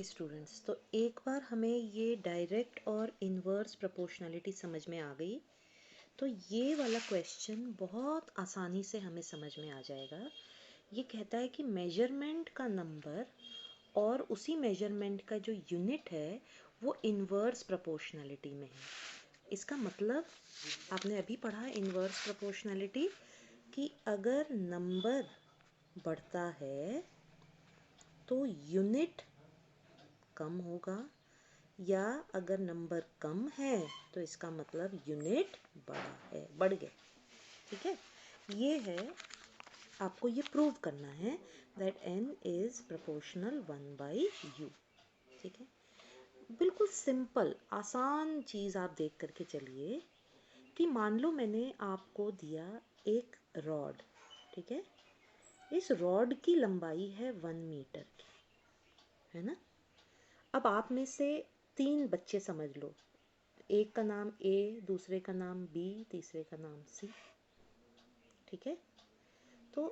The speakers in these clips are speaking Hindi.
स्टूडेंट्स, तो एक बार हमें ये डायरेक्ट और इन्वर्स प्रोपोर्शनलिटी समझ में आ गई तो ये वाला क्वेश्चन बहुत आसानी से हमें समझ में आ जाएगा। ये कहता है कि मेजरमेंट का नंबर और उसी मेजरमेंट का जो यूनिट है वो इन्वर्स प्रोपोर्शनलिटी में है। इसका मतलब आपने अभी पढ़ा इन्वर्स प्रोपोर्शनलिटी कि अगर नंबर बढ़ता है तो यूनिट कम होगा, या अगर नंबर कम है तो इसका मतलब यूनिट बड़ा है, बढ़ गया। ठीक है, ये है, आपको ये प्रूव करना है that n is proportional 1/u। ठीक है, बिल्कुल सिंपल आसान चीज आप देख करके चलिए कि मान लो मैंने आपको दिया एक रॉड। ठीक है, इस रॉड की लंबाई है 1 मीटर की, है ना। अब आप में से 3 बच्चे समझ लो, एक का नाम ए, दूसरे का नाम बी, तीसरे का नाम सी। ठीक है, तो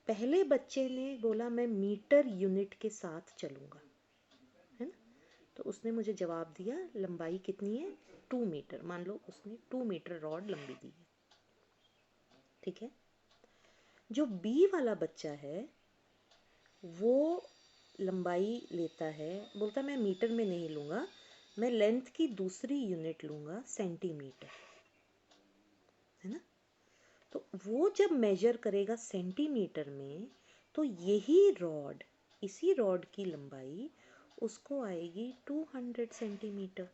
पहले बच्चे ने बोला मैं मीटर यूनिट के साथ चलूँगा, है ना। तो उसने मुझे जवाब दिया लंबाई कितनी है, 2 मीटर। मान लो उसने 2 मीटर रॉड लंबी दी है। ठीक है, जो बी वाला बच्चा है वो लंबाई लेता है, बोलता मैं मीटर में नहीं लूँगा, मैं लेंथ की दूसरी यूनिट लूँगा, सेंटीमीटर, है ना। तो वो जब मेजर करेगा सेंटीमीटर में तो यही रॉड, इसी रॉड की लंबाई उसको आएगी 200 सेंटीमीटर।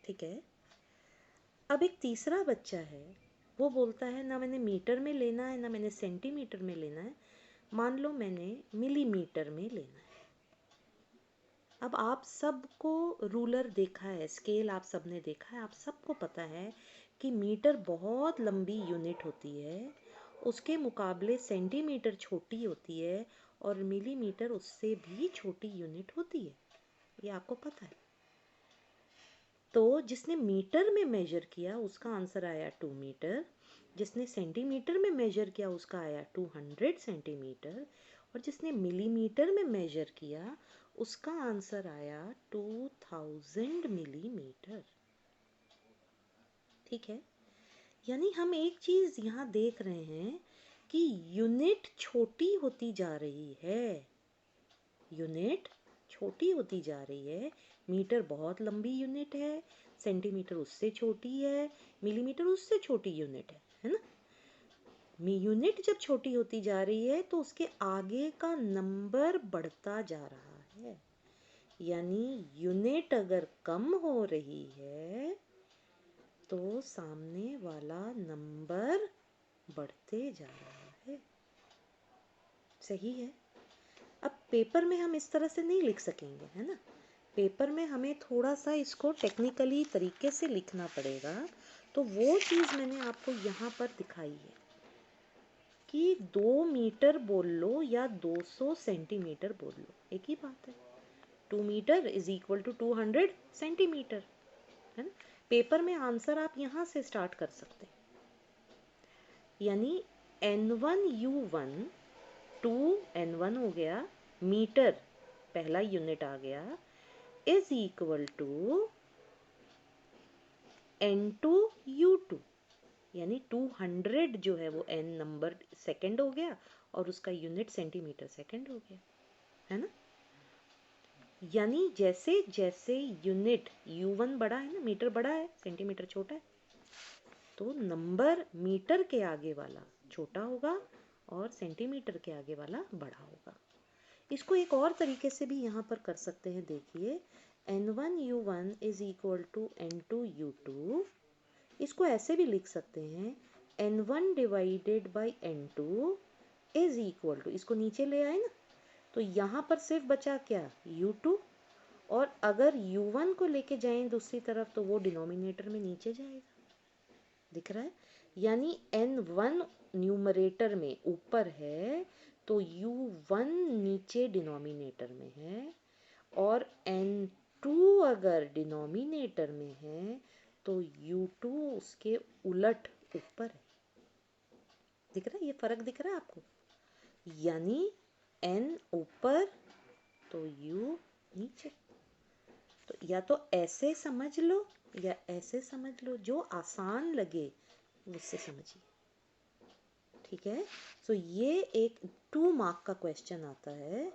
ठीक है, अब एक तीसरा बच्चा है, वो बोलता है ना मैंने मीटर में लेना है ना मैंने सेंटीमीटर में लेना है, मान लो मैंने मिलीमीटर में लेना है। अब आप सबको रूलर देखा है, स्केल आप सबने देखा है, आप सबको पता है कि मीटर बहुत लंबी यूनिट होती है, उसके मुकाबले सेंटीमीटर छोटी होती है और मिलीमीटर उससे भी छोटी यूनिट होती है, ये आपको पता है। तो जिसने मीटर में मेजर किया उसका आंसर आया 2 मीटर, जिसने सेंटीमीटर में मेजर किया उसका आया 200 सेंटीमीटर, और जिसने मिलीमीटर में मेजर किया उसका आंसर आया 2000 मिलीमीटर। ठीक है, यानी हम एक चीज यहाँ देख रहे हैं कि यूनिट छोटी होती जा रही है, यूनिट छोटी होती जा रही है। मीटर बहुत लंबी यूनिट है, सेंटीमीटर उससे छोटी है, मिलीमीटर उससे छोटी यूनिट है ना। यूनिट जब छोटी होती जा रही है तो उसके आगे का नंबर बढ़ता जा रहा है, यानी यूनिट अगर कम हो रही है तो सामने वाला नंबर बढ़ते जा रहा है। सही है। अब पेपर में हम इस तरह से नहीं लिख सकेंगे, है ना। पेपर में हमें थोड़ा सा इसको टेक्निकली तरीके से लिखना पड़ेगा, तो वो चीज़ मैंने आपको यहाँ पर दिखाई है कि 2 मीटर बोल लो या 200 सेंटीमीटर बोल लो, एक ही बात है। 2 metre is equal to 200 centimetre, है ना। पेपर में आंसर आप यहाँ से स्टार्ट कर सकते हैं, यानी N1U1 2N1 हो गया, मीटर पहला यूनिट आ गया, इज इक्वल टू N2U2, यानी 200 जो है वो N नंबर सेकंड हो गया और उसका यूनिट सेंटीमीटर सेकंड हो गया, है ना। यानी जैसे जैसे यूनिट U1 बड़ा है ना, मीटर बड़ा है सेंटीमीटर छोटा है, तो नंबर मीटर के आगे वाला छोटा होगा और सेंटीमीटर के आगे वाला बड़ा होगा। इसको एक और तरीके से भी यहाँ पर कर सकते हैं, देखिए N1U1 is equal to N2U2, इसको ऐसे भी लिख सकते हैं N1 divided by N2 is equal to, इसको नीचे ले आए ना तो यहाँ पर सिर्फ बचा क्या, U2, और अगर U1 को लेके जाएं दूसरी तरफ तो वो डिनोमिनेटर में नीचे जाएगा, दिख रहा है। यानी N1 न्यूमरेटर में ऊपर है तो U1 नीचे डिनोमिनेटर में है, और N2 अगर डिनोमिनेटर में है तो U2 उसके उलट ऊपर है। दिख रहा है, ये फर्क दिख रहा है आपको, यानी N ऊपर तो U नीचे। तो या तो ऐसे समझ लो या ऐसे समझ लो, जो आसान लगे उससे समझिए। ठीक है। सो ये एक 2 मार्क का क्वेश्चन आता है,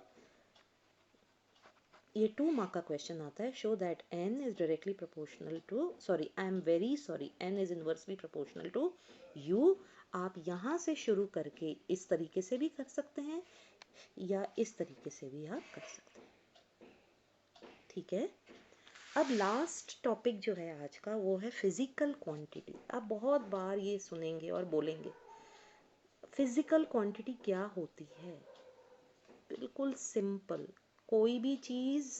ये 2 मार्क का क्वेश्चन आता है। Show that n is directly proportional to, sorry I am very sorry, n is inversely proportional to u। आप यहाँ से शुरू करके इस तरीके से भी कर सकते हैं या इस तरीके से भी आप कर सकते हैं। ठीक है। अब लास्ट टॉपिक जो है आज का वो है फिजिकल क्वांटिटी। आप बहुत बार ये सुनेंगे और बोलेंगे फिजिकल क्वांटिटी क्या होती है। बिल्कुल सिंपल, कोई भी चीज़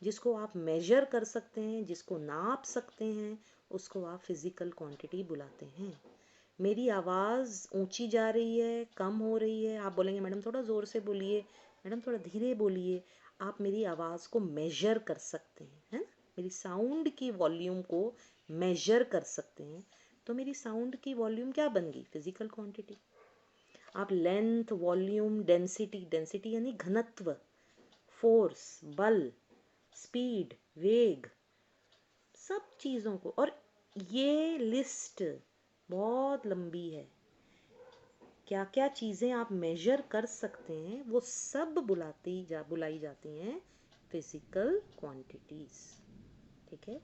जिसको आप मेजर कर सकते हैं, जिसको नाप सकते हैं, उसको आप फिजिकल क्वांटिटी बुलाते हैं। मेरी आवाज़ ऊंची जा रही है, कम हो रही है, आप बोलेंगे मैडम थोड़ा ज़ोर से बोलिए, मैडम थोड़ा धीरे बोलिए। आप मेरी आवाज़ को मेजर कर सकते हैं, है ना। मेरी साउंड की वॉल्यूम को मेजर कर सकते हैं। तो मेरी साउंड की वॉल्यूम क्या बन गई? Physical quantity. आप लेंथ, वॉल्यूम, डेंसिटी, डेंसिटी यानी घनत्व, फोर्स, बल, स्पीड, वेग, सब चीज़ों को, और ये लिस्ट बहुत लंबी है, क्या क्या चीज़ें आप मेजर कर सकते हैं वो सब बुलाई जाती हैं फिजिकल क्वांटिटीज। ठीक है।